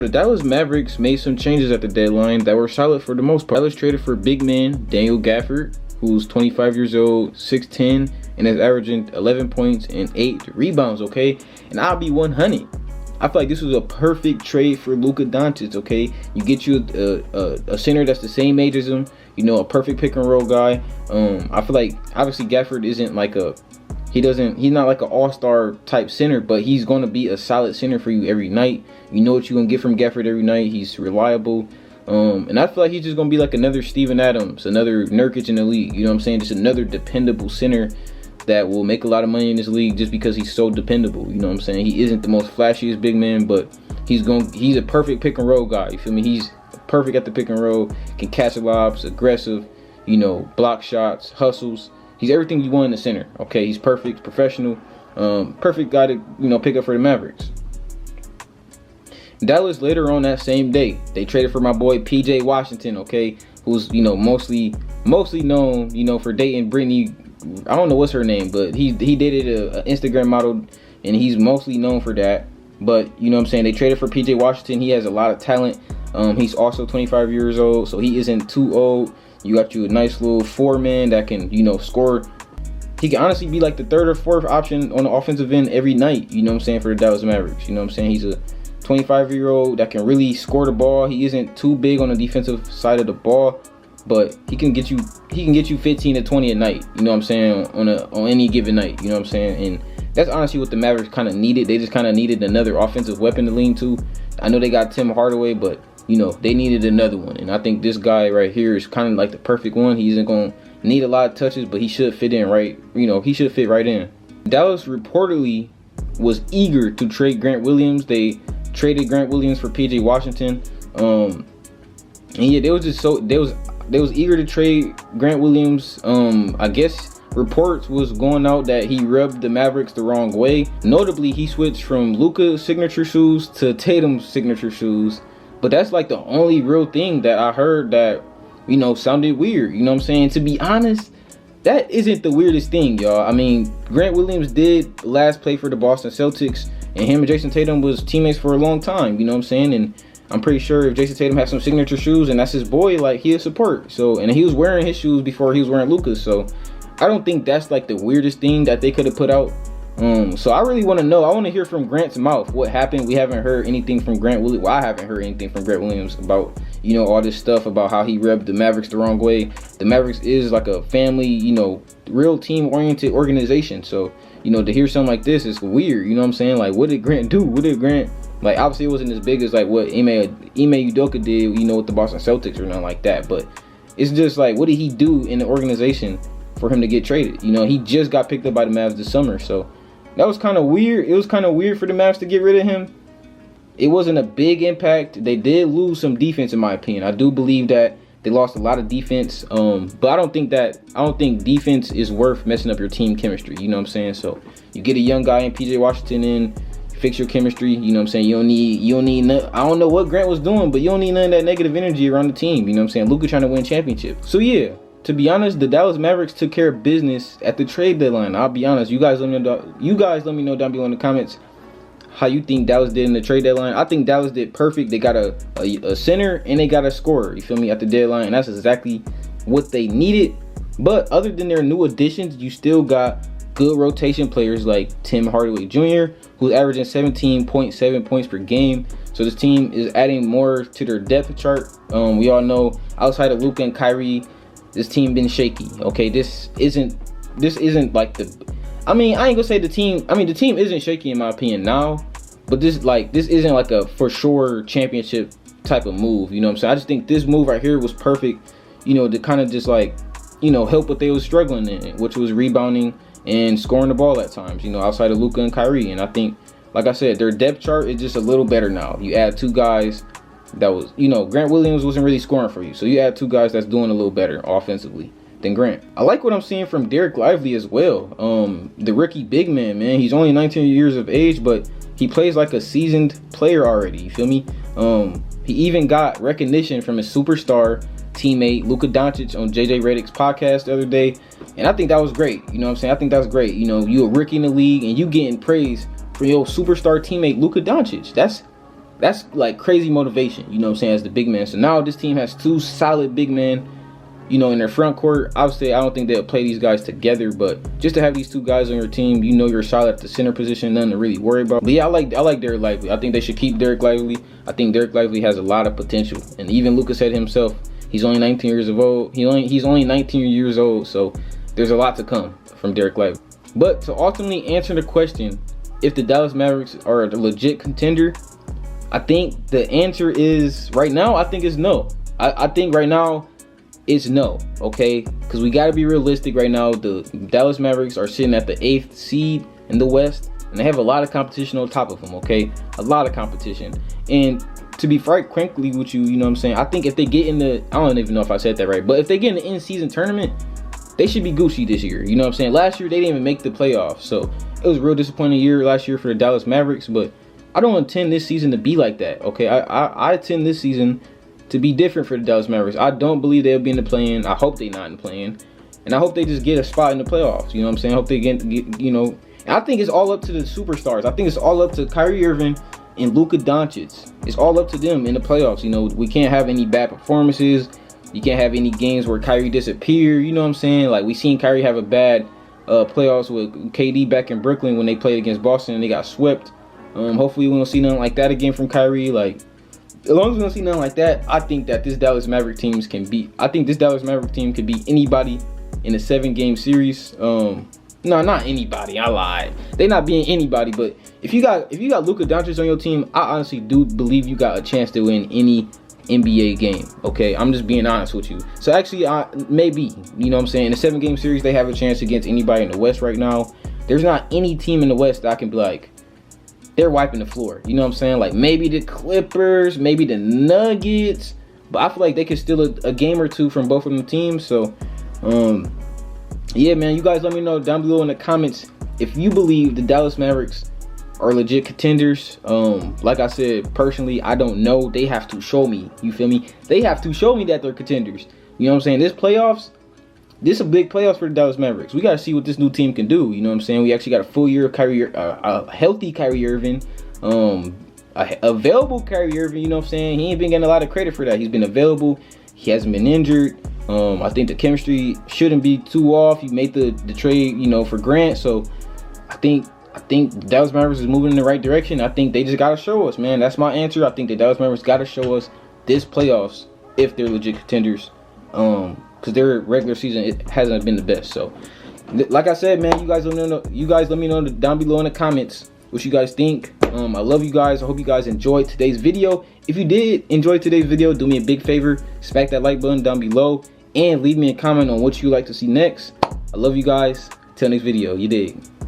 The Dallas Mavericks made some changes at the deadline that were solid for the most part. Dallas traded for big man Daniel Gafford, who's 25 years old, 6'10", and is averaging 11 points and 8 rebounds, okay? And I'll be 100. I feel like this was a perfect trade for Luka Doncic, okay? You get you a center that's the same age as him, you know, a perfect pick and roll guy. I feel like obviously Gafford isn't like he's not like an all-star type center, but he's going to be a solid center for you every night. You know what you're going to get from Gafford every night. He's reliable. And I feel like he's just going to be like another Steven Adams, another Nurkic in the league. You know what I'm saying? Just another dependable center that will make a lot of money in this league just because he's so dependable. You know what I'm saying? He isn't the most flashiest big man, but he's a perfect pick and roll guy. You feel me? He's perfect at the pick and roll, can catch lobs, aggressive, you know, block shots, hustles. He's everything you want in the center. Okay, he's perfect, professional, perfect guy to, you know, pick up for the Mavericks. Dallas later on that same day, they traded for my boy PJ Washington, okay, who's, you know, mostly known, you know, for dating Brittany. I don't know what's her name, but he dated an Instagram model, and he's mostly known for that. But you know what I'm saying, they traded for PJ Washington. He has a lot of talent. He's also 25 years old, so he isn't too old. You got you a nice little four-man that can, you know, score. He can honestly be like the third or fourth option on the offensive end every night, you know what I'm saying, for the Dallas Mavericks. You know what I'm saying? He's a 25-year-old that can really score the ball. He isn't too big on the defensive side of the ball, but he can get you 15 to 20 a night, you know what I'm saying, on any given night, you know what I'm saying? And that's honestly what the Mavericks kind of needed. They just kind of needed another offensive weapon to lean to. I know they got Tim Hardaway, but you know, they needed another one. And I think this guy right here is kind of like the perfect one. He isn't going to need a lot of touches, but he should fit in right. You know, he should fit right in. Dallas reportedly was eager to trade Grant Williams. They traded Grant Williams for PJ Washington. And yeah, they was eager to trade Grant Williams. I guess reports was going out that he rubbed the Mavericks the wrong way. Notably, he switched from Luka's signature shoes to Tatum's signature shoes. But that's like the only real thing that I heard that, you know, sounded weird. You know what I'm saying? To be honest, that isn't the weirdest thing, y'all. I mean, Grant Williams did last play for the Boston Celtics, and him and Jason Tatum was teammates for a long time. You know what I'm saying? And I'm pretty sure if Jason Tatum had some signature shoes and that's his boy, like, he'll support. So, and he was wearing his shoes before he was wearing Luka's. So I don't think that's like the weirdest thing that they could have put out. So I really want to know. I want to hear from Grant's mouth what happened. We haven't heard anything from Grant Williams. Well, I haven't heard anything from Grant Williams about, you know, all this stuff about how he rubbed the Mavericks the wrong way. The Mavericks is like a family, you know, real team-oriented organization. So, you know, to hear something like this is weird. You know what I'm saying? Like, what did Grant do? What did Grant, like, obviously it wasn't as big as like what Ime Udoka did, you know, with the Boston Celtics or nothing like that. But it's just like, what did he do in the organization for him to get traded? You know, he just got picked up by the Mavs this summer, so that was kind of weird. It was kind of weird for the Mavs to get rid of him. It wasn't a big impact. They did lose some defense, in my opinion. I do believe that they lost a lot of defense. But I don't think defense is worth messing up your team chemistry. You know what I'm saying? So you get a young guy in PJ Washington in, fix your chemistry. You know what I'm saying? You don't need none, I don't know what Grant was doing, but you don't need none of that negative energy around the team. You know what I'm saying? Luka trying to win championships. So yeah. To be honest, the Dallas Mavericks took care of business at the trade deadline. I'll be honest. You guys let me know down below in the comments how you think Dallas did in the trade deadline. I think Dallas did perfect. They got a center and they got a scorer. You feel me? At the deadline, and that's exactly what they needed. But other than their new additions, you still got good rotation players like Tim Hardaway Jr., who's averaging 17.7 points per game. So this team is adding more to their depth chart. We all know outside of Luka and Kyrie, this team been shaky. Okay, this isn't like the, I mean, I ain't gonna say the team, I mean, the team isn't shaky in my opinion now, but this isn't like a for sure championship type of move. You know what I'm saying? I just think this move right here was perfect, you know, to kind of just like, you know, help what they was struggling in, which was rebounding and scoring the ball at times, you know, outside of Luka and Kyrie. And I think, like I said, their depth chart is just a little better now. You add two guys that was, you know, Grant Williams wasn't really scoring for you, so you add two guys that's doing a little better offensively than Grant. I like what I'm seeing from Derek Lively as well. The rookie big man, he's only 19 years of age, but he plays like a seasoned player already. You feel me? He even got recognition from his superstar teammate Luka Doncic on JJ Redick's podcast the other day, and I think that was great. You know what I'm saying? I think that's great. You know, you a rookie in the league and you getting praise for your superstar teammate Luka Doncic. That's like crazy motivation, you know what I'm saying, as the big man. So now this team has 2 solid big men, you know, in their front court. Obviously, I don't think they'll play these guys together, but just to have these 2 guys on your team, you know, you're solid at the center position, nothing to really worry about. But yeah, I like Derek Lively. I think they should keep Derek Lively. I think Derek Lively has a lot of potential, and even Luka said himself, he's only 19 years old. He's only 19 years old, so there's a lot to come from Derek Lively. But to ultimately answer the question, if the Dallas Mavericks are a legit contender, I think the answer is, right now, I think it's no. I think right now it's no, okay? Because we got to be realistic right now. The Dallas Mavericks are sitting at the 8th seed in the West, and they have a lot of competition on top of them, okay? A lot of competition. And to be frankly with you, you know what I'm saying, I think if they get in the, I don't even know if I said that right, but if they get in the in-season tournament, they should be Gucci this year. You know what I'm saying? Last year, they didn't even make the playoffs, so it was a real disappointing year last year for the Dallas Mavericks, but I don't intend this season to be like that, okay? I intend this season to be different for the Dallas Mavericks. I don't believe they'll be in the play-in. I hope they're not in the play-in. And I hope they just get a spot in the playoffs. You know what I'm saying? I hope they get you know. And I think it's all up to the superstars. I think it's all up to Kyrie Irving and Luka Doncic. It's all up to them in the playoffs. You know, we can't have any bad performances. You can't have any games where Kyrie disappeared. You know what I'm saying? Like, we seen Kyrie have a bad playoffs with KD back in Brooklyn when they played against Boston and they got swept. Hopefully we won't see nothing like that again from Kyrie. Like, as long as we don't see nothing like that, I think that this Dallas Maverick team can beat. I think this Dallas Maverick team could beat anybody in a 7-game series. No, not anybody. I lied. They're not being anybody. But if you got Luka Doncic on your team, I honestly do believe you got a chance to win any NBA game. Okay, I'm just being honest with you. So actually, maybe, you know what I'm saying, in a 7-game series, they have a chance against anybody in the West right now. There's not any team in the West that I can be like, they're wiping the floor. You know what I'm saying? Like, maybe the Clippers, maybe the Nuggets, but I feel like they could steal a game or 2 from both of them teams. So, yeah, man, you guys let me know down below in the comments if you believe the Dallas Mavericks are legit contenders. Like I said, personally, I don't know. They have to show me. You feel me? They have to show me that they're contenders. You know what I'm saying? This is a big playoffs for the Dallas Mavericks. We got to see what this new team can do. You know what I'm saying? We actually got a full year of a healthy Kyrie Irving, available Kyrie Irving. You know what I'm saying? He ain't been getting a lot of credit for that. He's been available. He hasn't been injured. I think the chemistry shouldn't be too off. He made the trade, you know, for Grant. So I think the Dallas Mavericks is moving in the right direction. I think they just got to show us, man. That's my answer. I think the Dallas Mavericks got to show us this playoffs if they're legit contenders. Because their regular season, it hasn't been the best. So, like I said, man, you guys let me know down below in the comments what you guys think. I love you guys. I hope you guys enjoyed today's video. If you did enjoy today's video, do me a big favor, smack that like button down below and leave me a comment on what you like to see next. I love you guys. Till next video. You dig?